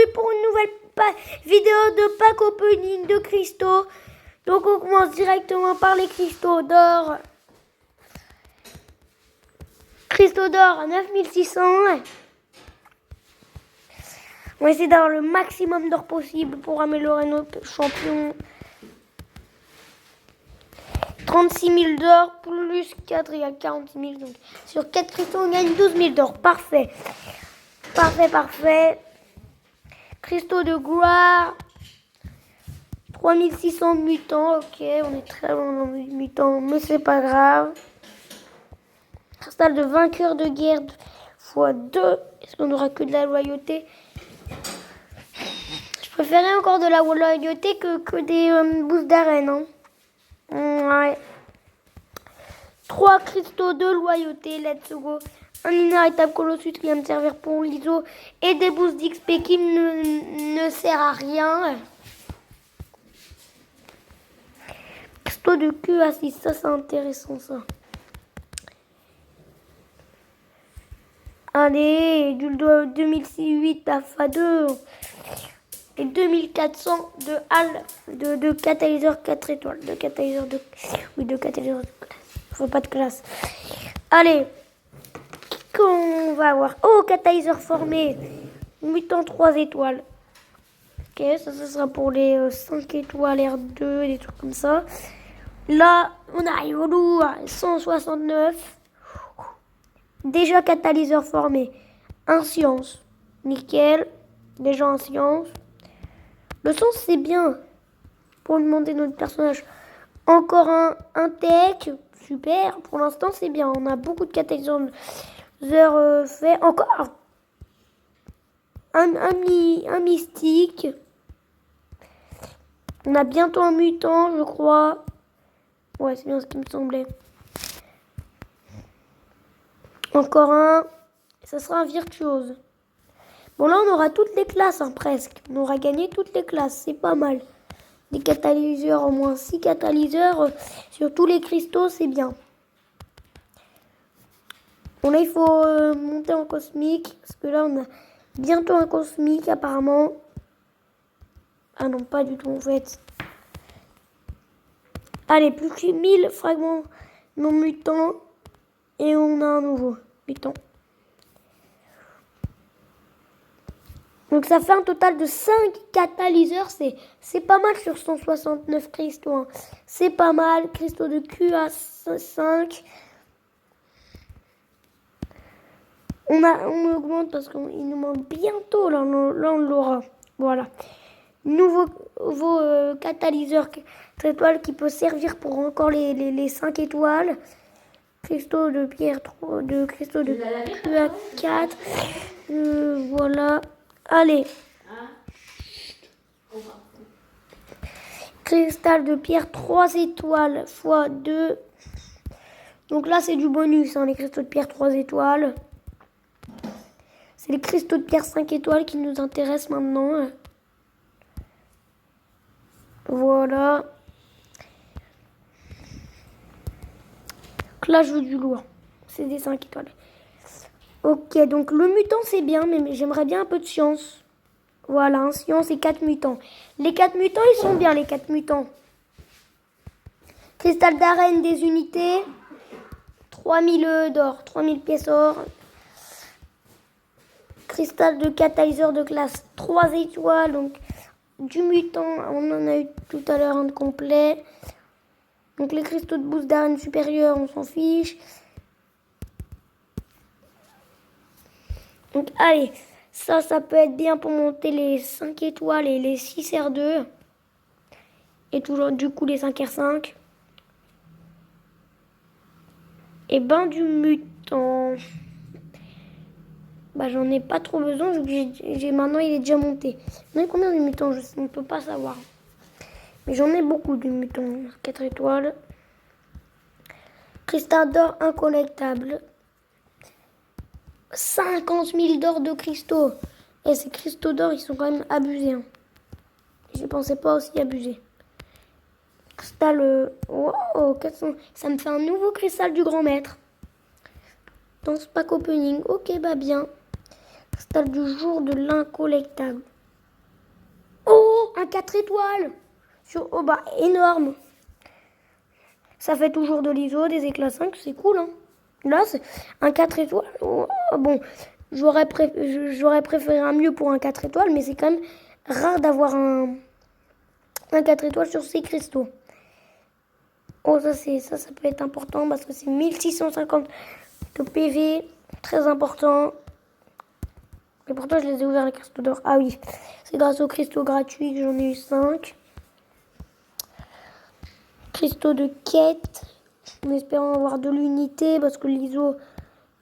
aujourd'hui pour une nouvelle vidéo de pack opening de cristaux. Donc on commence directement par les cristaux d'or. Cristaux d'or à 9600. On va essayer d'avoir le maximum d'or possible pour améliorer notre champion. 36 000 d'or plus 4 égale 46 000. Donc sur 4 cristaux, on gagne 12 000 d'or. Parfait. Parfait. Cristaux de gloire. 3600 mutants. Ok, on est très loin dans les mutants, mais c'est pas grave. Cristal de vainqueur de guerre x2. Est-ce qu'on aura que de la loyauté? Je préférais encore de la loyauté que des boosts d'arène. Hein. Ouais. 3 cristaux de loyauté, let's go. Un inéritable colossus qui va me servir pour l'ISO et des boosts d'XP qui ne sert à rien. Cristaux de QA6, ça c'est intéressant ça. Allez, du 2008 Alpha 2 et 2400 de HAL de catalyseur 4 étoiles. De catalyseur de catalyseur de classe. Faut pas de classe. Allez, qu'on va avoir. Oh, catalyseur formé. Mutant 3 étoiles. Ok, ça sera pour les 5 étoiles R2, des trucs comme ça. Là, on arrive au lourd. 169. Déjà catalyseur formé. Un science. Nickel. Déjà en science. Le sens, c'est bien. Pour demander notre personnage. Encore un tech. Super. Pour l'instant, c'est bien. On a beaucoup de catalyseurs faits. Encore un mystique. On a bientôt un mutant, je crois. Ouais, c'est bien ce qui me semblait. Encore un. Ça sera un virtuose. Bon, là, on aura toutes les classes, hein, presque. On aura gagné toutes les classes. C'est pas mal. Des catalyseurs, au moins 6 catalyseurs sur tous les cristaux, c'est bien. Bon, là, il faut monter en cosmique. Parce que là, on a bientôt un cosmique, apparemment. Ah non, pas du tout, en fait. Allez, plus que 1000 fragments non mutants. Et on a un nouveau mutant. Donc ça fait un total de 5 catalyseurs. C'est pas mal sur 169 cristaux. Hein. C'est pas mal. Cristaux de QA5. On augmente parce qu'il nous manque bientôt. Là on l'aura. Voilà. Nouveau catalyseur 4 étoiles qui peut servir pour encore les 5 étoiles. Cristaux de pierre 3, cristaux de QA4. Voilà. Allez. Cristal de pierre 3 étoiles x 2. Donc là, c'est du bonus, hein, les cristaux de pierre 3 étoiles. C'est les cristaux de pierre 5 étoiles qui nous intéressent maintenant. Voilà. Donc là, je veux du lourd. C'est des 5 étoiles. Ok, donc le mutant, c'est bien, mais j'aimerais bien un peu de science. Voilà, un science et 4 mutants. Les 4 mutants, ils sont bien, les 4 mutants. Cristal d'arène des unités. 3000 d'or, 3000 pièces or. Cristal de catalyseur de classe 3 étoiles, donc du mutant, on en a eu tout à l'heure un de complet. Donc les cristaux de boost d'arène supérieure, on s'en fiche. Donc allez, ça peut être bien pour monter les 5 étoiles et les 6 R2. Et toujours du coup les 5 R5. Et ben du mutant. Bah j'en ai pas trop besoin vu que j'ai maintenant il est déjà monté. J'en ai combien de mutants? Je ne peux pas savoir. Mais j'en ai beaucoup de mutants. 4 étoiles. Cristal d'or incollectable. 50 000 d'or de cristaux. Et ces cristaux d'or, ils sont quand même abusés. Hein. Je pensais pas aussi abuser. Cristal... Wow, 400. Ça me fait un nouveau cristal du grand maître. Dans ce pack opening. Ok, bah bien. Cristal du jour de l'incollectable. un 4 étoiles. Oh bah, énorme. Ça fait toujours de l'ISO, des éclats 5, c'est cool. Hein. Là, c'est un 4 étoiles. Oh, bon, j'aurais préféré un mieux pour un 4 étoiles, mais c'est quand même rare d'avoir un 4 étoiles sur ces cristaux. Oh, ça peut être important parce que c'est 1650 de PV, très important. Et pourtant, je les ai ouverts les cristaux d'or. Ah oui, c'est grâce aux cristaux gratuits que j'en ai eu 5. Cristaux de quête, en espérant avoir de l'unité parce que l'ISO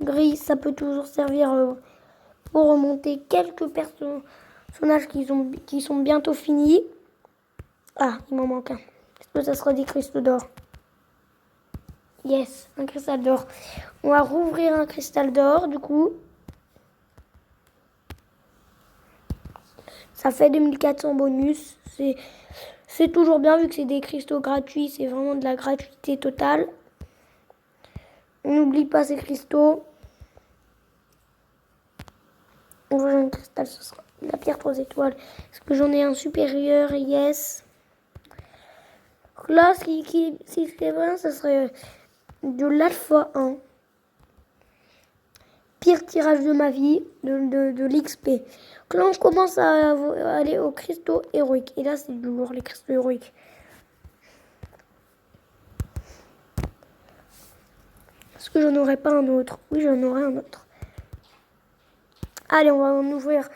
gris, ça peut toujours servir pour remonter quelques personnages qui sont bientôt finis. Ah, il m'en manque un. Est-ce que ça sera des cristaux d'or? Yes, un cristal d'or. On va rouvrir un cristal d'or, du coup. Ça fait 2400 bonus. C'est toujours bien vu que c'est des cristaux gratuits. C'est vraiment de la gratuité totale. On n'oublie pas ces cristaux. On voit un cristal, ce sera la pierre 3 étoiles. Est-ce que j'en ai un supérieur? Yes. Là, si c'est vrai, ça serait de l'alpha 1. Pire tirage de ma vie, de l'XP. Là, on commence à aller aux cristaux héroïques. Et là, c'est du lourd, les cristaux héroïques. Est-ce que j'en aurais pas un autre? Oui, j'en aurais un autre. Allez, on va en ouvrir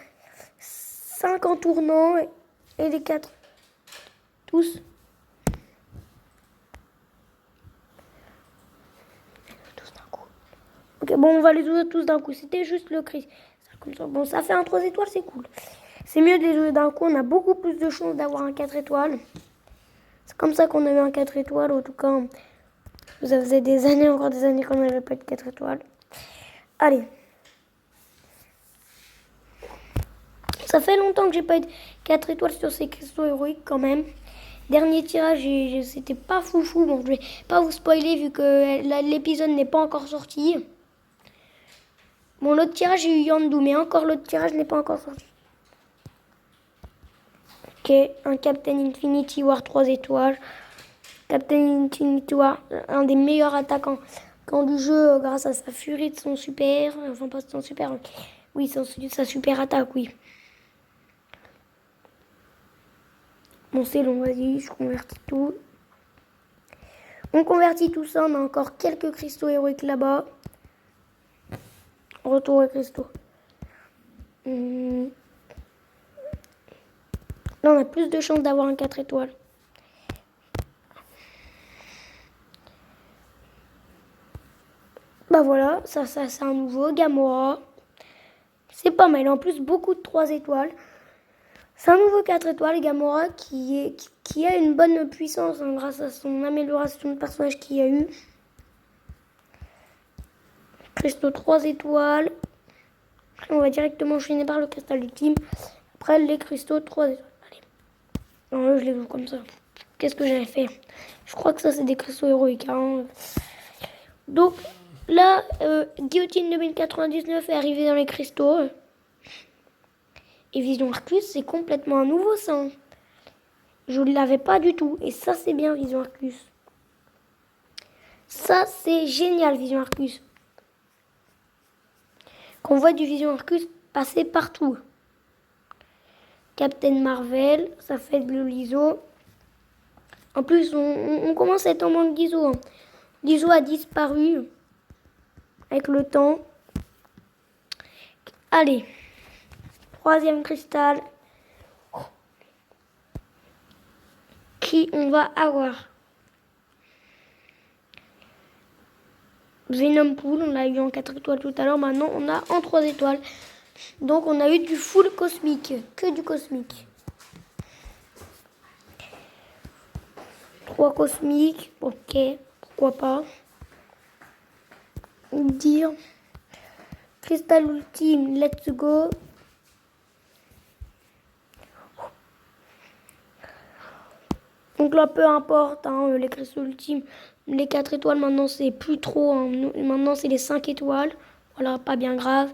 5 en tournant et les 4. Tous. Ok, bon, on va les ouvrir tous d'un coup. C'était juste le cri. Comme ça. Bon, ça fait un 3 étoiles, c'est cool. C'est mieux de les ouvrir d'un coup. On a beaucoup plus de chances d'avoir un 4 étoiles. C'est comme ça qu'on a eu un 4 étoiles. En tout cas, ça faisait des années, encore des années qu'on n'avait pas de 4 étoiles. Allez. Ça fait longtemps que j'ai pas eu de 4 étoiles sur ces cristaux héroïques quand même. Dernier tirage, c'était pas foufou. Bon, je vais pas vous spoiler vu que l'épisode n'est pas encore sorti. Bon, l'autre tirage, j'ai eu Yondu, mais encore l'autre tirage n'est pas encore sorti. Ok, un Captain Infinity War 3 étoiles. Captain Infinity War, un des meilleurs attaquants du jeu grâce à sa furie de son super. Enfin, pas de son super. Oui, sa super attaque, oui. Bon, c'est long, vas-y, je convertis tout. On convertit tout ça, on a encore quelques cristaux héroïques là-bas. Retour aux cristaux. Là, on a plus de chances d'avoir un 4 étoiles. Bah voilà, ça c'est un nouveau Gamora. C'est pas mal, en plus beaucoup de 3 étoiles. C'est un nouveau 4 étoiles, Gamora, qui a une bonne puissance hein, grâce à son amélioration de personnage qu'il y a eu. Cristaux 3 étoiles. On va directement enchaîner par le cristal ultime. Après les cristaux 3 étoiles. Allez. Non, je les ouvre comme ça. Qu'est-ce que j'avais fait? Je crois que ça c'est des cristaux héroïques. Hein. Donc là, Guillotine 2099 est arrivé dans les cristaux. Et Vision Arcus, c'est complètement un nouveau ça. Je ne l'avais pas du tout. Et ça, c'est bien, Vision Arcus. Ça, c'est génial, Vision Arcus. Qu'on voit du Vision Arcus passer partout. Captain Marvel, ça fait de l'ISO. En plus, on commence à être en manque d'ISO. Hein. L'ISO a disparu avec le temps. Allez. 3e cristal. Qui on va avoir? Venom Pool, on l'a eu en 4 étoiles tout à l'heure. Maintenant, on a en 3 étoiles. Donc, on a eu du full cosmique. Que du cosmique. 3 cosmiques. Ok, pourquoi pas. Dire. Cristal ultime, let's go. Donc là, peu importe, hein, les cristaux ultimes, les 4 étoiles, maintenant, c'est plus trop. Hein, maintenant, c'est les 5 étoiles. Voilà, pas bien grave.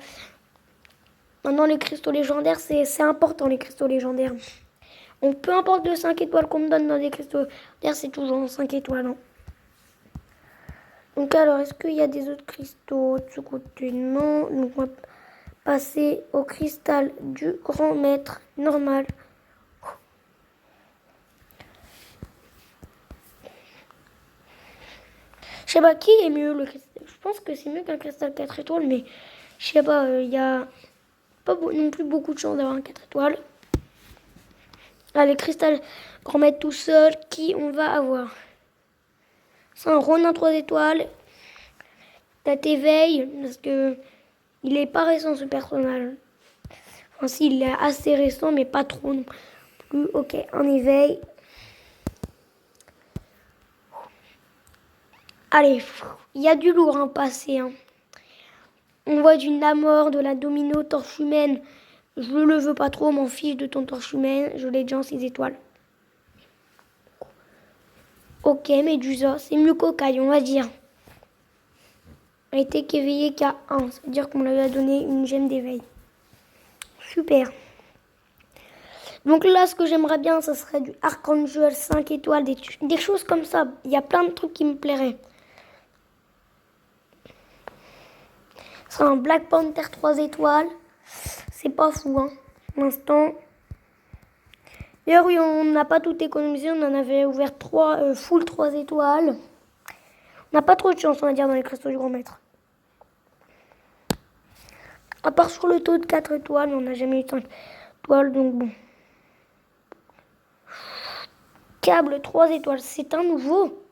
Maintenant, les cristaux légendaires, c'est important, les cristaux légendaires. Donc peu importe les 5 étoiles qu'on me donne dans des cristaux d'air, c'est toujours 5 étoiles. Hein. Donc alors, est-ce qu'il y a des autres cristaux de ce côté? Non. Donc on va passer au cristal du grand maître normal. Je sais pas qui est mieux le cristal. Je pense que c'est mieux qu'un cristal 4 étoiles, mais je sais pas, il y a pas non plus beaucoup de chance d'avoir un 4 étoiles. Allez, cristal grand maître tout seul, qui on va avoir? C'est un Ronin 3 étoiles. T'as t'éveilles, parce que il est pas récent ce personnage. Enfin si, il est assez récent, mais pas trop non plus. Ok, un éveil. Allez, il y a du lourd à passer. Hein. On voit du Namor, de la Domino, torche humaine. Je le veux pas trop, m'en fiche de ton torche humaine. Je l'ai déjà en 6 étoiles. Ok, Medusa, c'est mieux qu'Okai, on va dire. Elle était qu'éveillée qu'à 1. Ça veut dire qu'on lui a donné une gemme d'éveil. Super. Donc là, ce que j'aimerais bien, ce serait du Archangel 5 étoiles, des choses comme ça. Il y a plein de trucs qui me plairaient. Ce serait un Black Panther 3 étoiles. C'est pas fou, hein, pour l'instant. D'ailleurs, oui, on n'a pas tout économisé. On en avait ouvert 3, full 3 étoiles. On n'a pas trop de chance, on va dire, dans les cristaux du grand maître. À part sur le taux de 4 étoiles, on n'a jamais eu 5 étoiles, donc bon. Câble 3 étoiles, c'est un nouveau.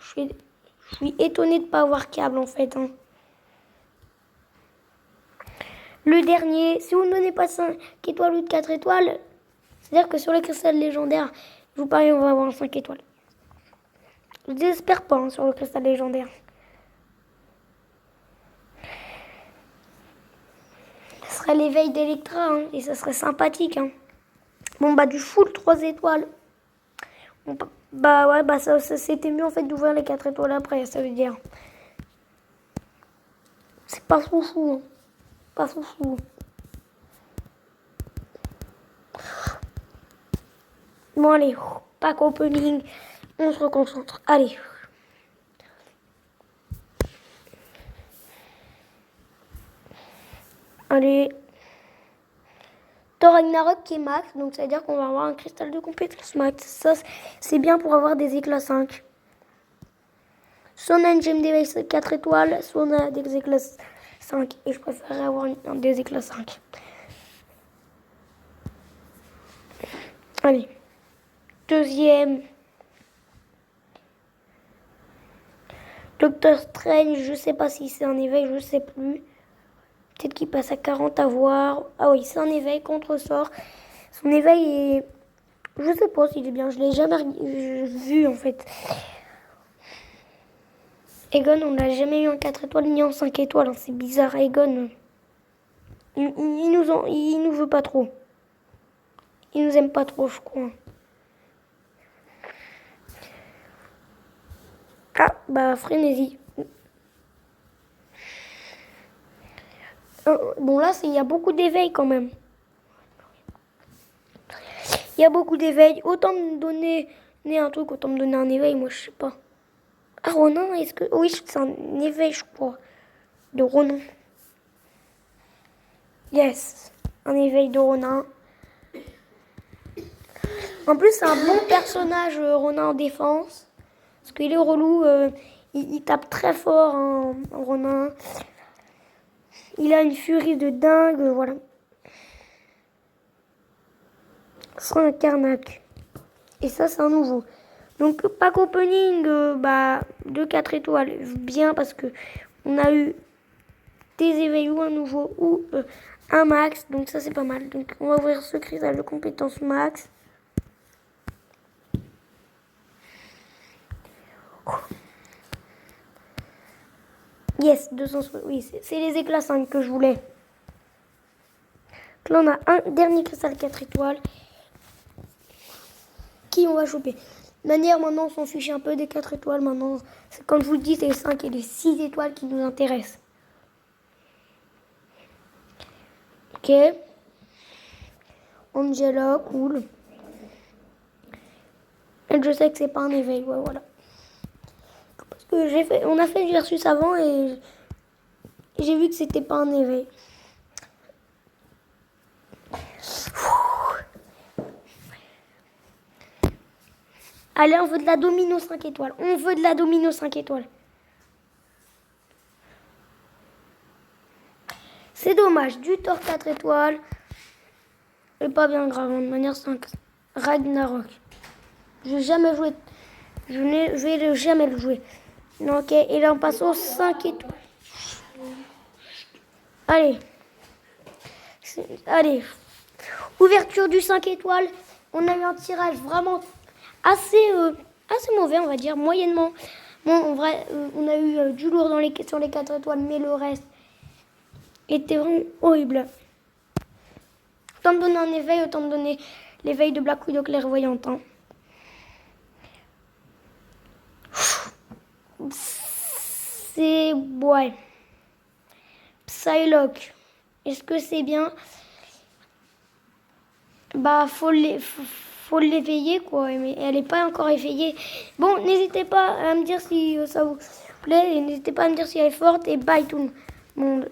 Je suis étonnée de ne pas avoir câble, en fait. Hein. Le dernier, si vous ne donnez pas 5 étoiles ou de 4 étoiles, c'est-à-dire que sur les cristals légendaires, je vous parie, on va avoir un 5 étoiles. Je désespère pas hein, sur le cristal légendaire. Ce serait l'éveil d'Electra, hein, et ça serait sympathique. Hein. Bon, bah, du full 3 étoiles. Bah, ouais, bah, ça c'était mieux en fait d'ouvrir les 4 étoiles après, ça veut dire. C'est pas foufou. Hein. Pas foufou. Bon, allez, pack opening. On se reconcentre. Allez. Allez. Thor Ragnarok qui est max, donc ça veut dire qu'on va avoir un cristal de compétence max. Ça, c'est bien pour avoir des éclats 5. Soit on a une gemme d'éveil 4 étoiles, soit on a des éclats 5. Et je préférerais avoir des éclats 5. Allez. Deuxième. Doctor Strange, je sais pas si c'est un éveil, je sais plus. Peut-être qu'il passe à 40 à voir. Ah oui, c'est un éveil contre sort. Son éveil est... Je sais pas s'il est bien, je l'ai jamais vu en fait. Egon, on l'a jamais eu en 4 étoiles ni en 5 étoiles. Hein. C'est bizarre, Egon. Il nous veut pas trop. Il nous aime pas trop, je crois. Ah, bah, frénésie. Bon, là, il y a beaucoup d'éveil quand même. Il y a beaucoup d'éveil. Autant me donner un truc, autant me donner un éveil, moi, je sais pas. Ah, Ronin, est-ce que... Oui, c'est un éveil, je crois. De Ronin. Yes. Un éveil de Ronin. En plus, c'est un bon personnage, Ronin, en défense. Parce qu'il est relou. Il tape très fort, en Ronin. Il a une furie de dingue, voilà. C'est un Karnak. Et ça, c'est un nouveau. Donc, pack opening, bah, de 4 étoiles. Bien, parce que on a eu des éveils ou un nouveau ou un max. Donc, ça, c'est pas mal. Donc, on va ouvrir ce cristal de compétence max. Yes, 260. Oui, c'est les éclats 5 que je voulais. Donc là, on a un dernier cristal 4 étoiles. Qui on va choper. De manière, maintenant, on s'en fiche un peu des 4 étoiles. Maintenant, comme je vous le dis, c'est les 5 et les 6 étoiles qui nous intéressent. Ok. Angela, cool. Et je sais que c'est pas un éveil, ouais, voilà. Parce que on a fait le versus avant et j'ai vu que c'était pas un éveil. Allez, on veut de la domino 5 étoiles. On veut de la domino 5 étoiles. C'est dommage. Du Thor 4 étoiles. Et pas bien grave. De manière 5. Ragnarok. Je vais jamais jouer. Je ne vais jamais le jouer. Ok. Et là, on passe aux 5 étoiles. Allez. Allez. Ouverture du 5 étoiles. On a eu un tirage vraiment assez mauvais, on va dire, moyennement. Bon, en vrai, on a eu du lourd sur les 4 étoiles, mais le reste était vraiment horrible. Autant me donner un éveil, autant me donner l'éveil de Black Widow clairvoyante. Hein. C'est... ouais. Psylocke. Est-ce que c'est bien? Bah, faut l'éveiller, quoi. Mais elle n'est pas encore éveillée. Bon, n'hésitez pas à me dire si ça vous plaît. Et n'hésitez pas à me dire si elle est forte. Et bye tout le monde.